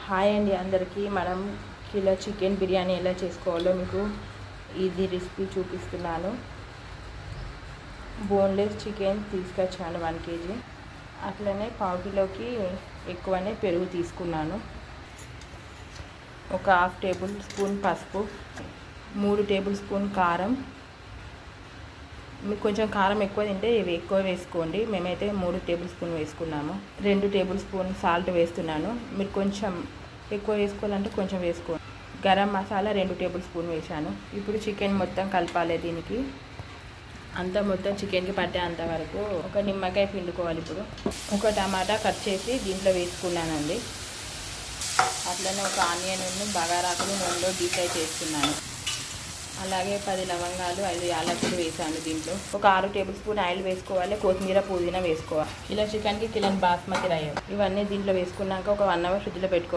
Hi అండి అందరికీ. మనం కిలో చికెన్ బిర్యానీ ఎలా చేసుకోవాలో మీకు ఇది రెసిపీ చూపిస్తున్నాను. బోన్లెస్ చికెన్ తీసుకొచ్చాను 1 kg. అట్లనే 1/2 కిలోకి ఎక్కువనే పెరుగు తీసుకున్నాను. ఒక 1/2 టేబుల్ స్పూన్ పసుపు, 3 టేబుల్ స్పూన్ కారం. మీకు కొంచెం కారం ఎక్కువ తింటే ఇవి ఎక్కువ వేసుకోండి. మేమైతే 3 టేబుల్ స్పూన్ వేసుకున్నాము. 2 టేబుల్ స్పూన్ సాల్ట్ వేస్తున్నాను. మీరు కొంచెం ఎక్కువ వేసుకోవాలంటే కొంచెం వేసుకోండి. గరం మసాలా 2 టేబుల్ స్పూన్ వేసాను. ఇప్పుడు చికెన్ మొత్తం కలపాలి. దీనికి అంతా మొత్తం చికెన్కి పట్టే అంతవరకు ఒక నిమ్మకాయ పిండుకోవాలి. ఇప్పుడు ఒక టమాటా కట్ చేసి దీంట్లో వేసుకున్నానండి. అట్లనే ఒక ఆనియన్ బగారాకుని నూనెలో డీప్ ఫ్రై చేస్తున్నాను. అలాగే 10 లవంగాలు 5 యాలకులు వేసాను. దీంట్లో ఒక 6 టేబుల్ స్పూన్ ఆయిల్ వేసుకోవాలి. కొత్తిమీర పుదీనా వేసుకోవాలి. ఇలా చికెన్కి కిలో బాస్మతి రైస్ ఇవన్నీ దీంట్లో వేసుకున్నాక ఒక 1 అవర్ ఫ్రిడ్జ్లో పెట్టుకోవాలి.